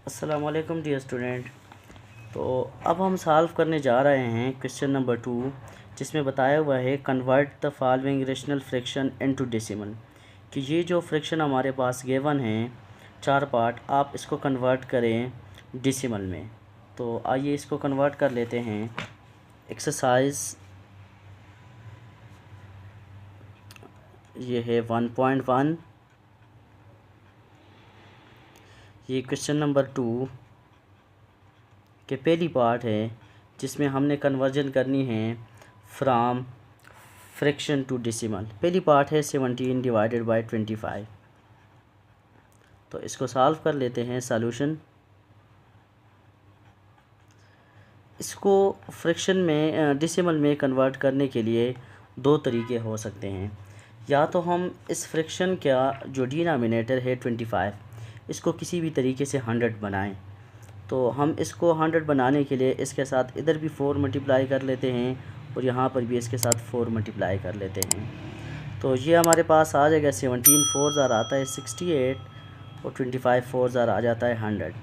अस्सलाम वालेकुम dear student. तो अब हम सॉल्व करने जा रहे हैं क्वेश्चन नंबर 2, जिसमें बताया हुआ है convert the following rational fraction into decimal. कि ये जो फ्रैक्शन हमारे पास गिवन है 4 पार्ट, आप इसको कन्वर्ट करें डेसिमल में। तो आइए इसको कन्वर्ट कर लेते हैं। एक्सरसाइज ये है 1.1। ये क्वेश्चन नंबर 2 के पहली पार्ट है, जिसमें हमने कन्वर्जन करनी है फ्राम फ्रैक्शन टू डेसिमल। पहली पार्ट है 17 डिवाइडेड बाय 25। तो इसको सॉल्व कर लेते हैं। सॉल्यूशन, इसको फ्रैक्शन में डेसिमल में कन्वर्ट करने के लिए दो तरीके हो सकते हैं। या तो हम इस फ्रैक्शन का जो डिनोमिनेटर है 25, इसको किसी भी तरीके से 100 बनाएं। तो हम इसको 100 बनाने के लिए इसके साथ इधर भी 4 मल्टीप्लाई कर लेते हैं और यहाँ पर भी इसके साथ 4 मल्टीप्लाई कर लेते हैं। तो ये हमारे पास आ जाएगा 17 4 ज़ार आता है 68 और 25 4 ज़ार आ जाता है 100।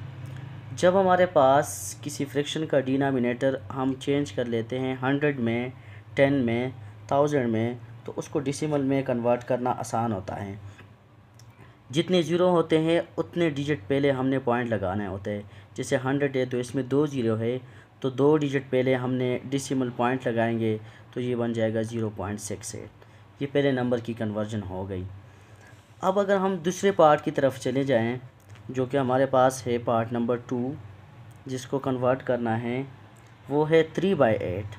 जब हमारे पास किसी फ्रैक्शन का डिनोमिनेटर हम चेंज कर लेते हैं 100 में, 10 में, 1000 में, तो उसको डेसिमल में कन्वर्ट करना आसान होता है। जितने ज़ीरो होते हैं उतने डिजिट पहले हमने पॉइंट लगाने होते हैं। जैसे 100 है तो इसमें 2 ज़ीरो है, तो 2 डिजिट पहले हमने डेसिमल पॉइंट लगाएंगे, तो ये बन जाएगा 0.68। ये पहले नंबर की कन्वर्जन हो गई। अब अगर हम दूसरे पार्ट की तरफ चले जाएं, जो कि हमारे पास है पार्ट नंबर 2, जिसको कन्वर्ट करना है, वो है 3/8।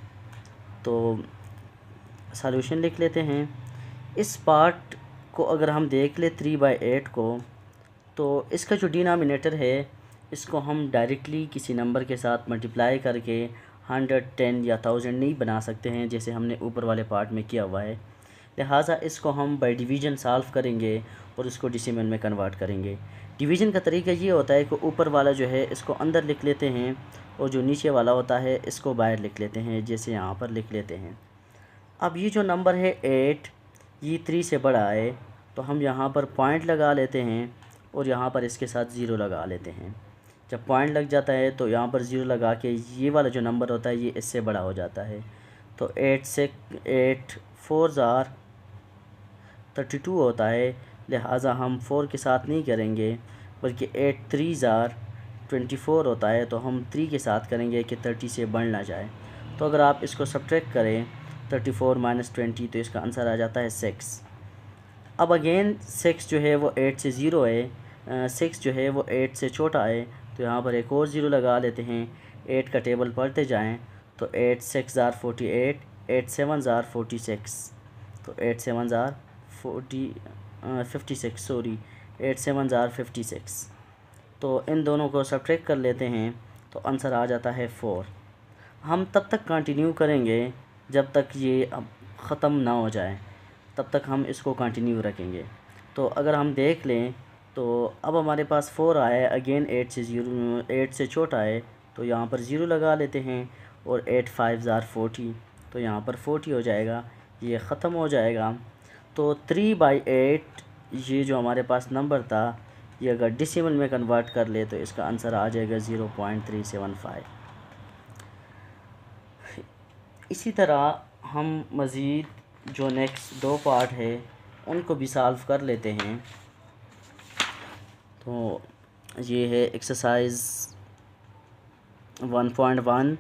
तो सॉल्यूशन लिख लेते हैं। इस पार्ट को अगर हम देख ले 3/8 को, तो इसका जो डिनोमिनेटर है इसको हम डायरेक्टली किसी नंबर के साथ मल्टीप्लाई करके 100, 10 या 1000 नहीं बना सकते हैं, जैसे हमने ऊपर वाले पार्ट में किया हुआ है। लिहाजा इसको हम बाय डिवीज़न सॉल्व करेंगे और इसको डेसिमल में कन्वर्ट करेंगे। डिवीज़न का तरीका ये होता है कि ऊपर वाला जो है इसको अंदर लिख लेते हैं और जो नीचे वाला होता है इसको बाहर लिख लेते हैं, जैसे यहाँ पर लिख लेते हैं। अब ये जो नंबर है 8, ये 3 से बड़ा है, तो हम यहाँ पर पॉइंट लगा लेते हैं और यहाँ पर इसके साथ ज़ीरो लगा लेते हैं। जब पॉइंट लग जाता है तो यहाँ पर ज़ीरो लगा के ये वाला जो नंबर होता है ये इससे बड़ा हो जाता है। तो 8 4 ज़ार 32 होता है। लिहाजा हम 4 के साथ नहीं करेंगे, बल्कि 8 3 ज़ार 24 होता है, तो हम 3 के साथ करेंगे कि 30 से बढ़ ना जाए। तो अगर आप इसको सब्ट्रैक्ट करें 34 - 20, तो इसका आंसर आ जाता है 6। अब अगेन 6 जो है वो 8 से ज़ीरो है, 6 जो है वो 8 से छोटा है, तो यहाँ पर एक और ज़ीरो लगा लेते हैं। 8 का टेबल पढ़ते जाएं तो 8 6 ज़ार 48, 8 7 ज़ार 46, तो 8 7 ज़ार 56, सॉरी 8 7 ज़ार 56। तो इन दोनों को सब्ट्रैक्ट कर लेते हैं तो आंसर आ जाता है 4। हम तब तक कंटिन्यू करेंगे जब तक ये अब ख़त्म ना हो जाए, तब तक हम इसको कंटिन्यू रखेंगे। तो अगर हम देख लें तो अब हमारे पास 4 आया है। अगेन 8 से छोटा है, तो यहाँ पर ज़ीरो लगा लेते हैं और 8 5 ज़ार 40, तो यहाँ पर 40 हो जाएगा, ये ख़त्म हो जाएगा। तो 3/8 ये जो हमारे पास नंबर था, ये अगर डेसिमल में कन्वर्ट कर ले तो इसका आंसर आ जाएगा 0.375। इसी तरह हम मज़ीद जो नेक्स्ट दो पार्ट है उनको भी सॉल्व कर लेते हैं। तो ये है एक्सरसाइज 1.1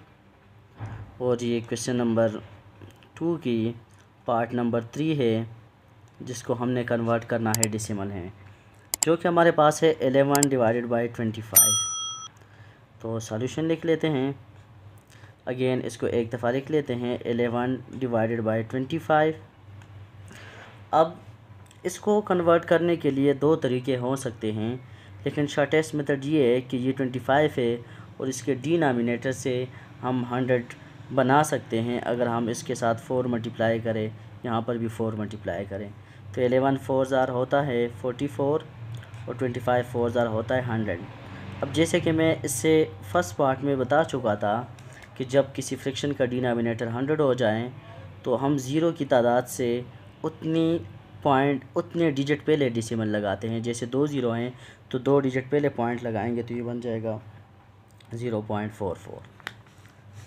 और ये क्वेश्चन नंबर 2 की पार्ट नंबर 3 है, जिसको हमने कन्वर्ट करना है डेसिमल है, जो कि हमारे पास है 11 डिवाइडेड बाय 25। तो सॉल्यूशन लिख लेते हैं। अगेन इसको एक दफ़ा लिख लेते हैं 11 डिवाइडेड बाय 25। अब इसको कन्वर्ट करने के लिए दो तरीके हो सकते हैं, लेकिन शॉर्टेस्ट मेथड ये है कि ये 25 है और इसके डिनोमिनेटर से हम 100 बना सकते हैं। अगर हम इसके साथ 4 मल्टीप्लाई करें, यहाँ पर भी 4 मल्टीप्लाई करें, तो 11 4 ज़ार होता है 44 और 25 4 ज़ार होता है 100। अब जैसे कि मैं इससे फर्स्ट पार्ट में बता चुका था कि जब किसी फ्रैक्शन का डिनोमिनेटर 100 हो जाए तो हम ज़ीरो की तादाद से उतनी पॉइंट उतने डिजिट पहले डेसिमल लगाते हैं। जैसे 2 ज़ीरो हैं तो 2 डिजिट पहले पॉइंट लगाएंगे तो ये बन जाएगा 0.44।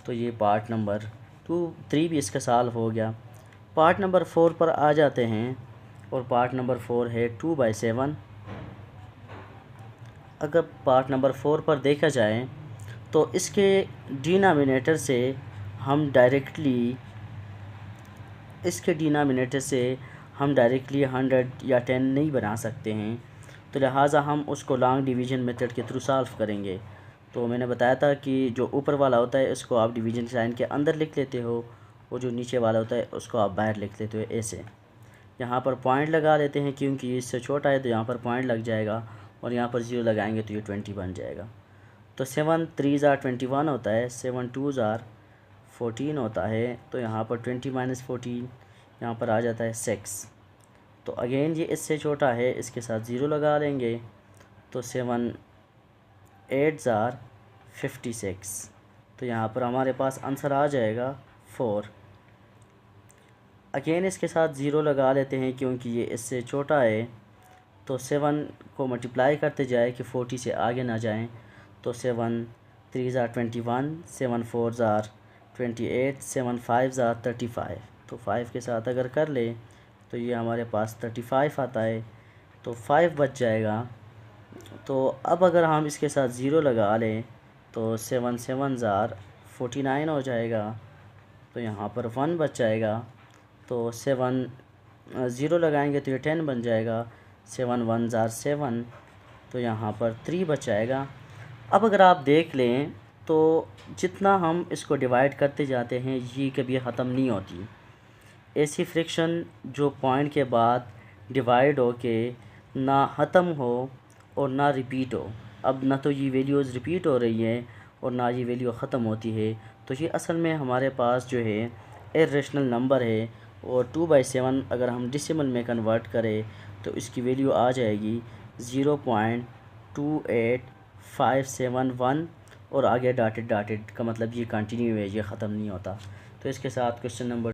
तो ये पार्ट नंबर 3 भी इसका सॉल्व हो गया। पार्ट नंबर 4 पर आ जाते हैं और पार्ट नंबर 4 है 2/7। अगर पार्ट नंबर 4 पर देखा जाए तो इसके डिनोमिनेटर से हम डायरेक्टली 100 या 10 नहीं बना सकते हैं, तो लिहाजा हम उसको लॉन्ग डिवीज़न मेथड के थ्रू सॉल्व करेंगे। तो मैंने बताया था कि जो ऊपर वाला होता है इसको आप डिवीज़न साइन के अंदर लिख लेते हो और जो नीचे वाला होता है उसको आप बाहर लिख लेते हो ऐसे। यहाँ पर पॉइंट लगा लेते हैं क्योंकि इससे छोटा है तो यहाँ पर पॉइंट लग जाएगा और यहाँ पर 0 लगाएंगे तो ये 20 बन जाएगा। तो 7 3 ज़ार 21 होता है, 7 2 ज़ार 14 होता है। तो यहाँ पर 20 माइनस 14 यहाँ पर आ जाता है 6। तो अगेन ये इससे छोटा है, इसके साथ 0 लगा लेंगे तो 7 8 ज़ार 56। तो यहाँ पर हमारे पास आंसर आ जाएगा 4। अगेन इसके साथ 0 लगा लेते हैं क्योंकि ये इससे छोटा है। तो 7 को मल्टीप्लाई करते जाए कि 40 से आगे ना जाएं। तो 7 3 ज़ार 21, 7 4 ज़ार 28, 7 5 ज़ार 35। तो 5 के साथ अगर कर ले तो ये हमारे पास 35 आता है, तो 5 बच जाएगा। तो अब अगर हम इसके साथ 0 लगा लें तो 7 7 ज़ार 49 हो जाएगा। तो यहाँ पर 1 बच जाएगा। तो 7 0 लगाएंगे तो ये 10 बन जाएगा। 7 1 ज़ार 7, तो यहाँ पर 3 बच जाएगा। अब अगर आप देख लें तो जितना हम इसको डिवाइड करते जाते हैं ये कभी ख़त्म नहीं होती। ऐसी फ्रैक्शन जो पॉइंट के बाद डिवाइड हो के ना ख़त्म हो और ना रिपीट हो। अब ना तो ये वैल्यूज़ रिपीट हो रही है और ना ये वैल्यू ख़त्म होती है, तो ये असल में हमारे पास जो है इर्रेशनल नंबर है। और 2/7 अगर हम डेसिमल में कन्वर्ट करें तो इसकी वैल्यू आ जाएगी 0.28571 और आगे डॉटेड का मतलब ये कंटिन्यू है, ये ख़त्म नहीं होता। तो इसके साथ क्वेश्चन नंबर